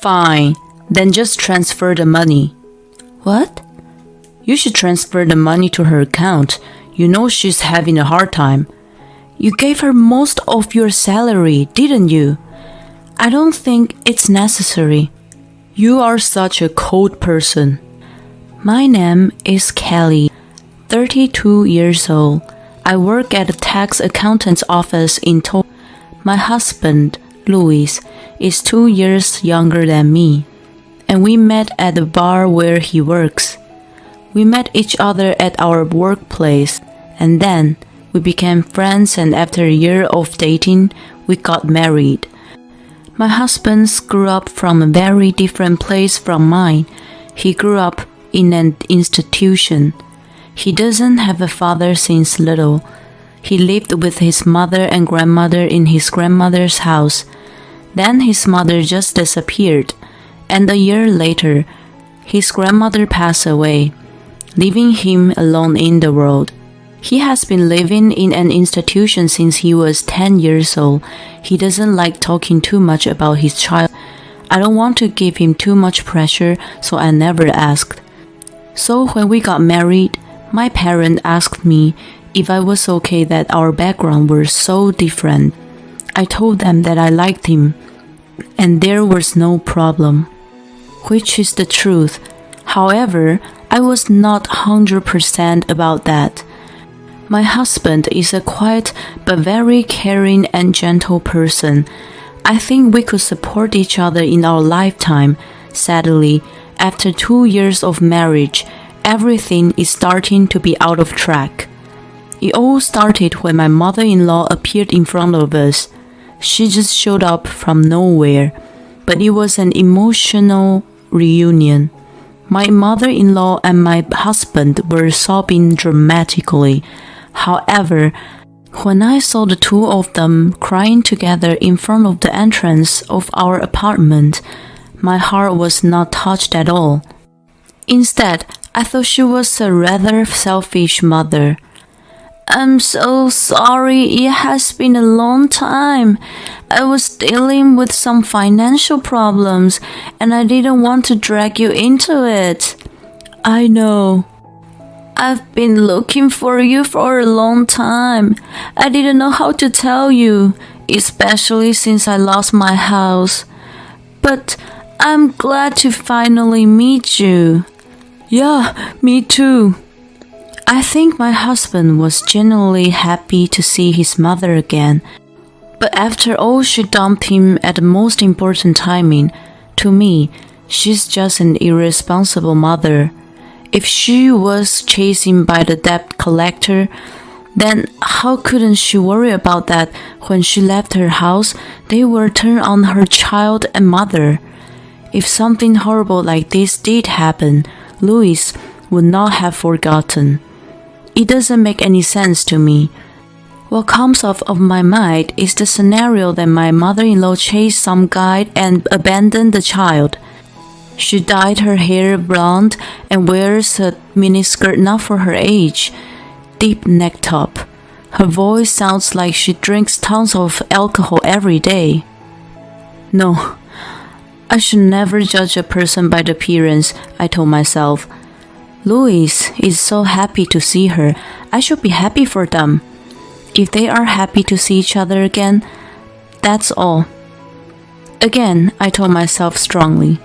Fine, then just transfer the money. What? You should transfer the money to her account. You know she's having a hard time. You gave her most of your salary, didn't you? I don't think it's necessary. You are such a cold person. My name is Kelly, 32 years old. I work at a tax accountant's office in Tokyo. My husband, Louis, is 2 years younger than me, and we met at the bar where he works. We met each other at our workplace, and then we became friends, and after a year of dating, we got married. My husband grew up from a very different place from mine. He grew up in an institution. He doesn't have a father since little. He lived with his mother and grandmother in his grandmother's house. Then his mother just disappeared, and a year later, his grandmother passed away, leaving him alone in the world. He has been living in an institution since he was 10 years old. He doesn't like talking too much about his child. I don't want to give him too much pressure, so I never asked. So when we got married, my parents asked me if I was okay that our background were so different. I told them that I liked him, and there was no problem, which is the truth. However, I was not 100% about that. My husband is a quiet but very caring and gentle person. I think we could support each other in our lifetime. Sadly, after 2 years of marriage, everything is starting to be out of track. It all started when my mother-in-law appeared in front of us. She just showed up from nowhere, but it was an emotional reunion. My mother-in-law and my husband were sobbing dramatically. However, when I saw the two of them crying together in front of the entrance of our apartment, my heart was not touched at all. Instead, I thought she was a rather selfish mother. I'm so sorry, it has been a long time. I was dealing with some financial problems, and I didn't want to drag you into it. I know. I've been looking for you for a long time. I didn't know how to tell you, especially since I lost my house. But I'm glad to finally meet you. Yeah, me too. I think my husband was genuinely happy to see his mother again. But after all, she dumped him at the most important timing. To me, she's just an irresponsible mother. If she was chasing by the debt collector, then how couldn't she worry about that when she left her house? They were turned on her child and mother. If something horrible like this did happen, Louis would not have forgotten. It doesn't make any sense to me. What comes off of my mind is the scenario that my mother-in-law chased some guy and abandoned the child. She dyed her hair blonde and wears a miniskirt not for her age, deep neck top. Her voice sounds like she drinks tons of alcohol every day. No, I should never judge a person by the appearance, I told myself. Louis is so happy to see her. I should be happy for them. If they are happy to see each other again, that's all. Again, I told myself strongly.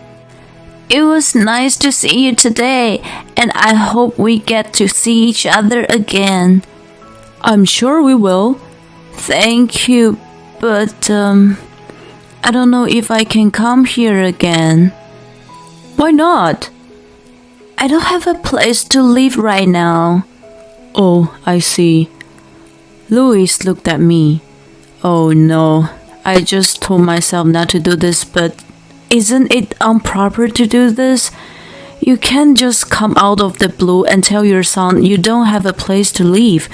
It was nice to see you today, and I hope we get to see each other again. I'm sure we will. Thank you, but I don't know if I can come here again. Why not? I don't have a place to live right now. Oh, I see. Louis looked at me. Oh no, I just told myself not to do this, but isn't it improper to do this? You can't just come out of the blue and tell your son you don't have a place to live.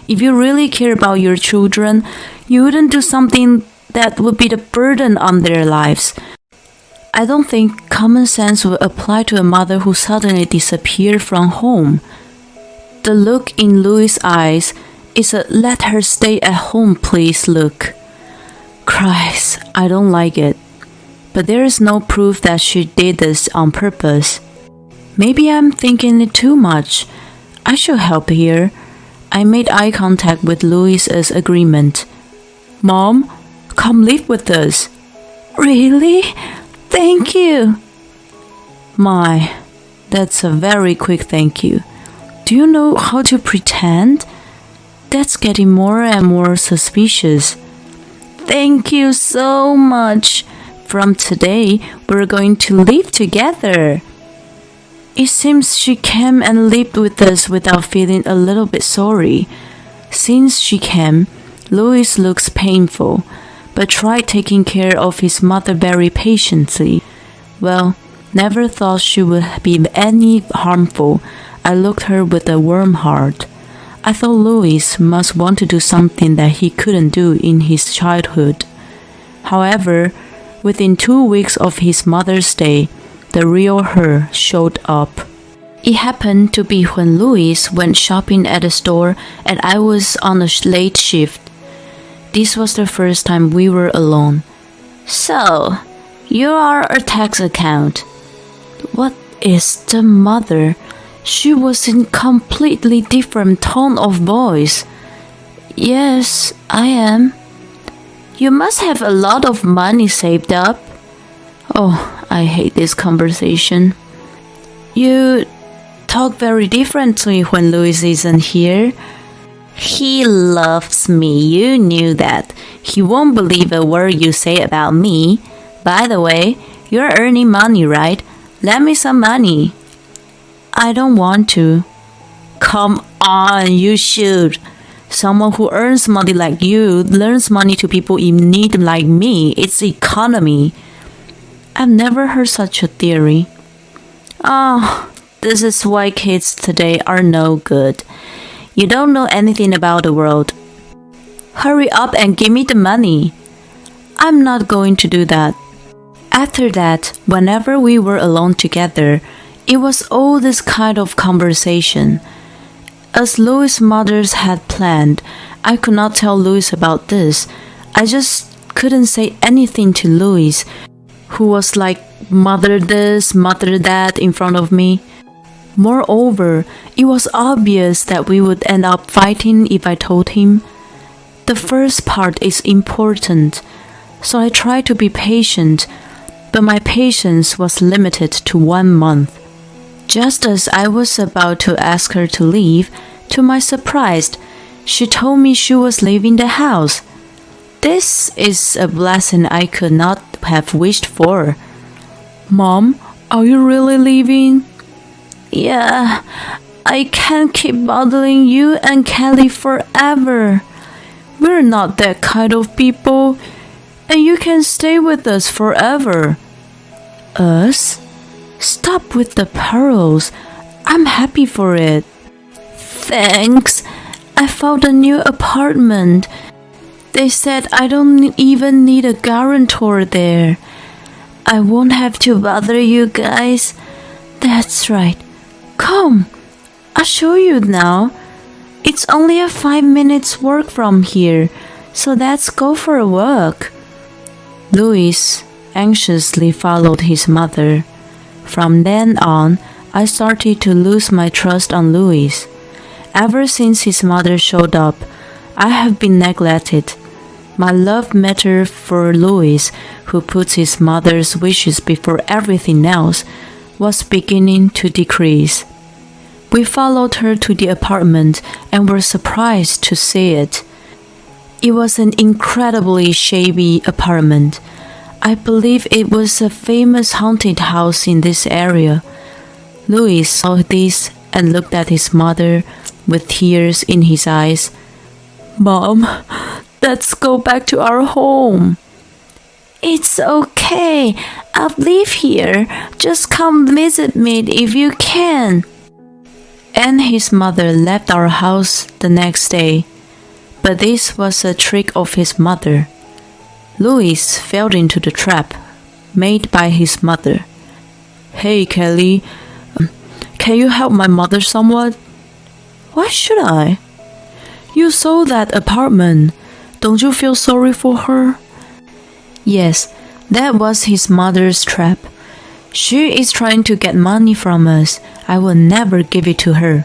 If you really care about your children, you wouldn't do something that would be the burden on their lives. I don't think common sense would apply to a mother who suddenly disappeared from home. The look in Louis' eyes is a let her stay at home please look. Christ, I don't like it. but there is no proof that she did this on purpose. Maybe I'm thinking it too much. I should help here. I made eye contact with Louis as agreement. Mom, come live with us. Really? Thank you. My, that's a very quick thank you. Do you know how to pretend? That's getting more and more suspicious. Thank you so much. From today, we're going to live together. It seems she came and lived with us without feeling a little bit sorry. Since she came, Louis looks painful, but tried taking care of his mother very patiently. Well, never thought she would be any harmful. I looked her with a warm heart. I thought Louis must want to do something that he couldn't do in his childhood. However, within 2 weeks of his Mother's Day, the real her showed up. It happened to be when Louis went shopping at a store and I was on a late shift. This was the first time we were alone. So, you are a tax account. What is the mother? She was in completely different tone of voice. Yes, I am. You must have a lot of money saved up. Oh, I hate this conversation. You talk very differently when Louis isn't here. He loves me, you knew that. He won't believe a word you say about me. By the way, you're earning money, right? Lend me some money. I don't want to. Come on, you should. Someone who earns money like you lends money to people in need like me. It's economy. I've never heard such a theory. Oh, this is why kids today are no good. You don't know anything about the world. Hurry up and give me the money. I'm not going to do that. After that, whenever we were alone together, it was all this kind of conversation. As Louis' mothers had planned, I could not tell Louis about this. I just couldn't say anything to Louis, who was like mother this, mother that in front of me. Moreover, it was obvious that we would end up fighting if I told him. The first part is important, so I tried to be patient, but my patience was limited to 1 month. Just as I was about to ask her to leave, to my surprise, she told me she was leaving the house. This is a blessing I could not have wished for. Mom, are you really leaving? Yeah, I can't keep bothering you and Kelly forever. We're not that kind of people, and you can stay with us forever. Us? Stop with the pearls. I'm happy for it. Thanks. I found a new apartment. They said I don't even need a guarantor there. I won't have to bother you guys. That's right. Come. I'll show you now. It's only a 5 minutes walk from here, so let's go for a walk. Louis anxiously followed his mother. From then on, I started to lose my trust on Louis. Ever since his mother showed up, I have been neglected. My love matter for Louis, who puts his mother's wishes before everything else, was beginning to decrease. We followed her to the apartment and were surprised to see it. It was an incredibly shabby apartment. I believe it was a famous haunted house in this area. Louis saw this and looked at his mother with tears in his eyes. Mom, let's go back to our home. It's okay. I'll live here. Just come visit me if you can. And his mother left our house the next day. But this was a trick of his mother. Louis fell into the trap made by his mother. Hey, Kelly, can you help my mother somewhat? Why should I? You sold that apartment. Don't you feel sorry for her? Yes, That was his mother's trap. She is trying to get money from us. I will never give it to her.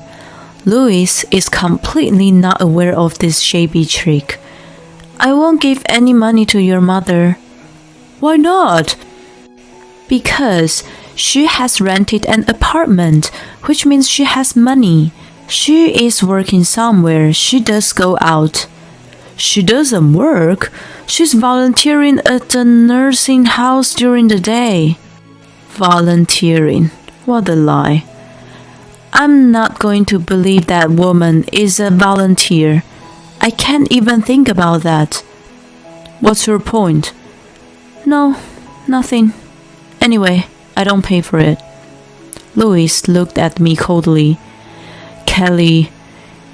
Louis is completely not aware of this shabby trick. I won't give any money to your mother. Why not? Because she has rented an apartment, which means she has money. She is working somewhere. She does go out. She doesn't work. She's volunteering at the nursing house during the day. Volunteering. What a lie. I'm not going to believe that woman is a volunteer. I can't even think about that. What's your point? No, nothing. Anyway, I don't pay for it. Louis looked at me coldly. Kelly,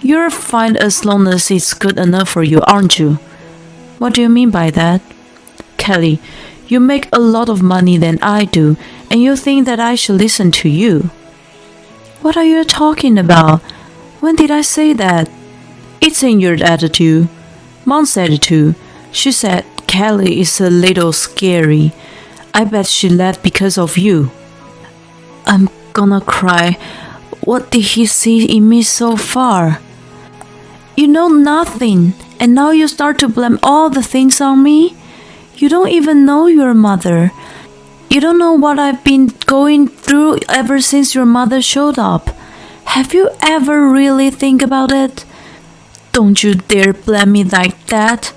you're fine as long as it's good enough for you, aren't you? What do you mean by that? Kelly, you make a lot of money than I do, and you think that I should listen to you. What are you talking about? When did I say that? It's in your attitude. Mom's attitude. She said Kelly is a little scary. I bet she left because of you. I'm gonna cry. What did he see in me so far? You know nothing, and now you start to blame all the things on me? You don't even know your mother. You don't know what I've been going through ever since your mother showed up. Have you ever really think about it? Don't you dare blame me like that.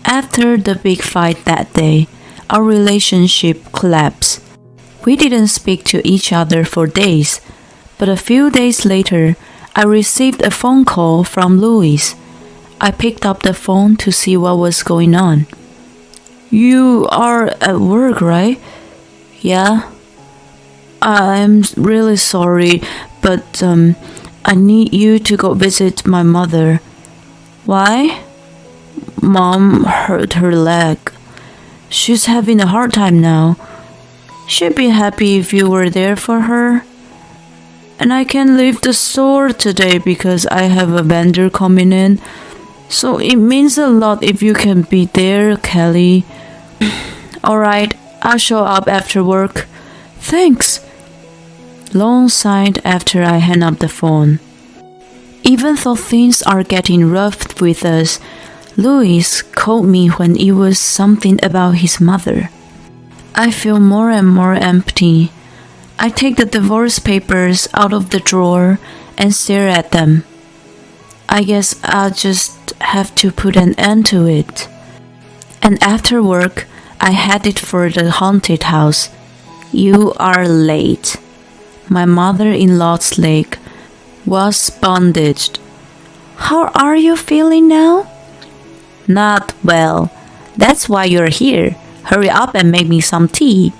After the big fight that day, our relationship collapsed. We didn't speak to each other for days, but a few days later, I received a phone call from Louis. I picked up the phone to see what was going on. You are at work, right? Yeah. I'm really sorry, but I need you to go visit my mother. Why? Mom hurt her leg. She's having a hard time now. She'd be happy if you were there for her. And I can't leave the store today because I have a vendor coming in. So it means a lot if you can be there, Kelly. Alright, I'll show up after work. Thanks. Long sighed after I hang up the phone. Even though things are getting rough with us, Louis called me when it was something about his mother. I feel more and more empty. I take the divorce papers out of the drawer and stare at them. I guess I'll just have to put an end to it. And after work, I headed for the haunted house. You are late. My mother-in-law's leg was bandaged. How are you feeling now? Not well. That's why you're here. Hurry up and make me some tea.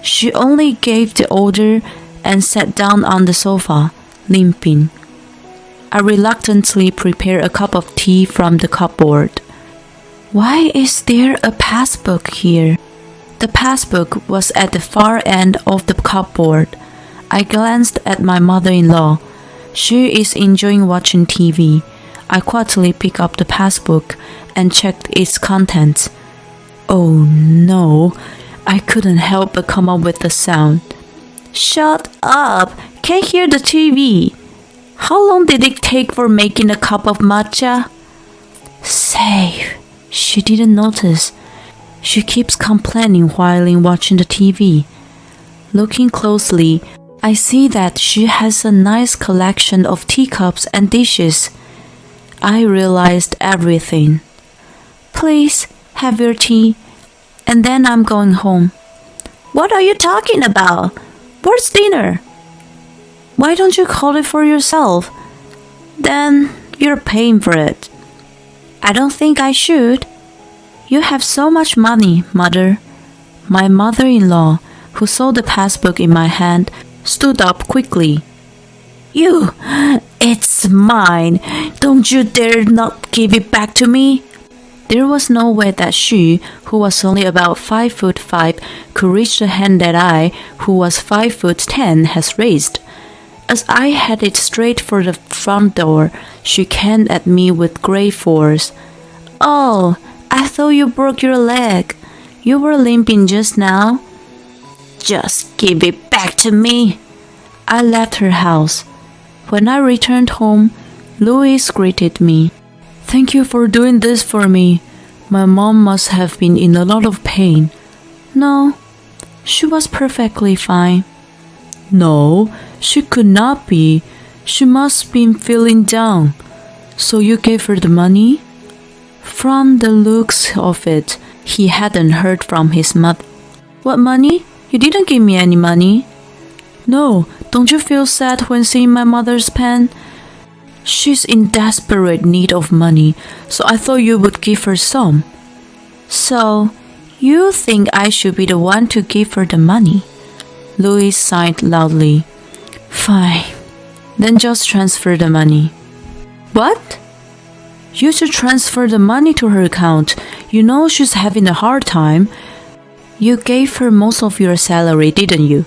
She only gave the order and sat down on the sofa, limping. I reluctantly prepared a cup of tea from the cupboard. Why is there a passbook here? The passbook was at the far end of the cupboard. I glanced at my mother-in-law. She is enjoying watching TV. I quietly picked up the passbook and checked its contents. Oh no, I couldn't help but come up with a sound. Shut up! Can't hear the TV. How long did it take for making a cup of matcha? Safe. She didn't notice. She keeps complaining while watching the TV. Looking closely, I see that she has a nice collection of teacups and dishes. I realized everything. Please, have your tea, and then I'm going home. What are you talking about? Where's dinner? Why don't you call it for yourself? Then you're paying for it. I don't think I should. You have so much money, Mother. My mother-in-law, who saw the passbook in my hand, stood up quickly. You, it's mine. Don't you dare not give it back to me. There was no way that she, who was only about 5'5", could reach the hand that I, who was 5'10", has raised. As I headed straight for the front door, she came at me with great force. Oh, I thought you broke your leg. You were limping just now. Just give it back to me. I left her house. When I returned home, Louis greeted me. Thank you for doing this for me. My mom must have been in a lot of pain. No, she was perfectly fine. No, she could not be. She must have been feeling down. So you gave her the money? From the looks of it, he hadn't heard from his mother. What money? You didn't give me any money. No, don't you feel sad when seeing my mother's pain? She's in desperate need of money, so I thought you would give her some. So, you think I should be the one to give her the money? Louis sighed loudly. Fine. Then just transfer the money. What? You should transfer the money to her account. You know she's having a hard time. You gave her most of your salary, didn't you?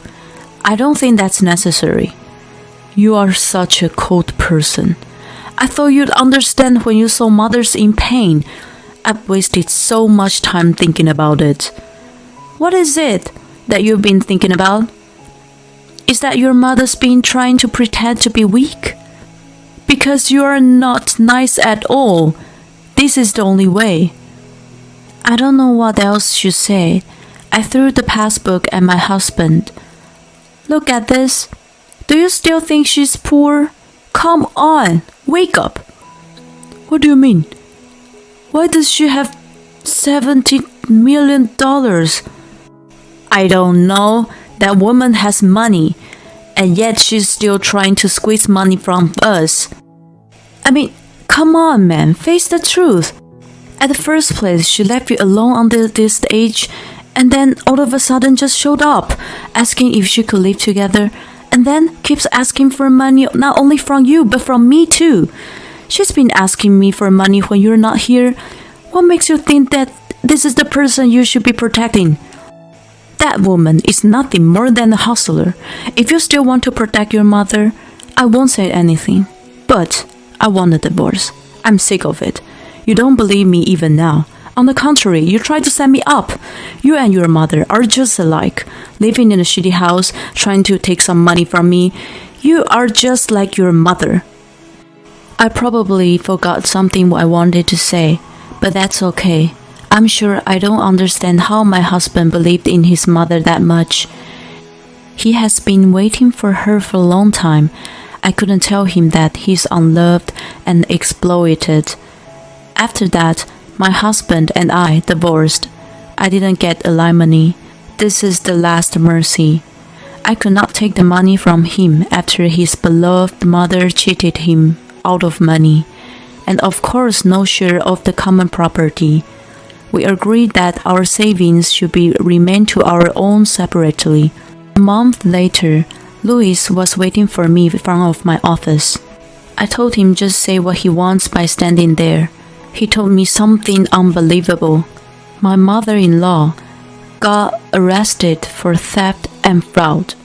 I don't think that's necessary. You are such a cold person. I thought you'd understand when you saw mothers in pain. I've wasted so much time thinking about it. What is it that you've been thinking about? Is that your mother's been trying to pretend to be weak? Because you are not nice at all. This is the only way. I don't know what else to say. I threw the passbook at my husband. Look at this. Do you still think she's poor? Come on, wake up. What do you mean? Why does she have $70 million? I don't know. That woman has money, and yet she's still trying to squeeze money from us. I mean, come on, man, face the truth. At the first place, she left you alone until this age, and then all of a sudden just showed up, asking if she could live together, and then keeps asking for money not only from you, but from me too. She's been asking me for money when you're not here. What makes you think that this is the person you should be protecting? That woman is nothing more than a hustler. If you still want to protect your mother, I won't say anything. But I want a divorce. I'm sick of it. You don't believe me even now. On the contrary, you try to set me up. You and your mother are just alike. Living in a shitty house, trying to take some money from me. You are just like your mother. I probably forgot something I wanted to say, but that's okay. I'm sure I don't understand how my husband believed in his mother that much. He has been waiting for her for a long time. I couldn't tell him that he's unloved and exploited. After that, my husband and I divorced. I didn't get alimony. This is the last mercy. I could not take the money from him after his beloved mother cheated him out of money, and of course no share of the common property. We agreed that our savings should be remain to our own separately. A month later, Louis was waiting for me in front of my office. I told him just say what he wants by standing there. He told me something unbelievable. My mother-in-law got arrested for theft and fraud.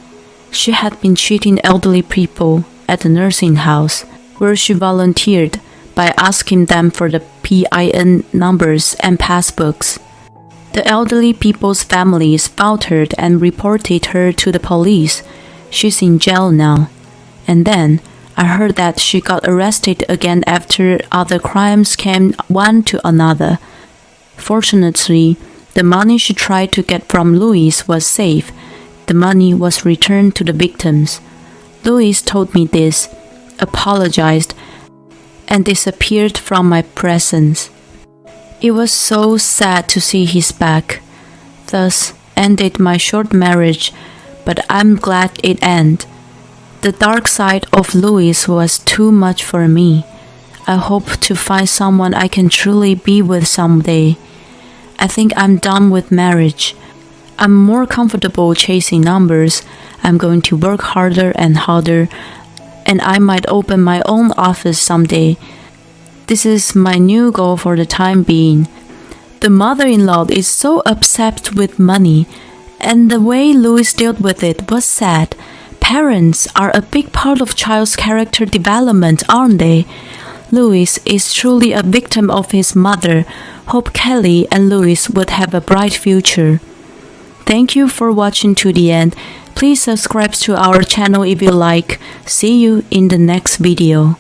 She had been cheating elderly people at the nursing house, where she volunteered by asking them for the PIN numbers and passbooks. The elderly people's families faltered and reported her to the police. She's in jail now. And then I heard that she got arrested again after other crimes came one to another. Fortunately, the money she tried to get from Louis was safe. The money was returned to the victims. Louis told me this, apologized, and disappeared from my presence. It was so sad to see his back. Thus ended my short marriage, but I'm glad it ended. The dark side of Louis was too much for me. I hope to find someone I can truly be with someday. I think I'm done with marriage. I'm more comfortable chasing numbers. I'm going to work harder and harder, and I might open my own office someday. This is my new goal for the time being. The mother-in-law is so obsessed with money, and the way Louis dealt with it was sad. Parents are a big part of child's character development, aren't they? Louis is truly a victim of his mother, Hope Kelly and Louis would have a bright future. Thank you for watching to the end. Please subscribe to our channel if you like. See you in the next video.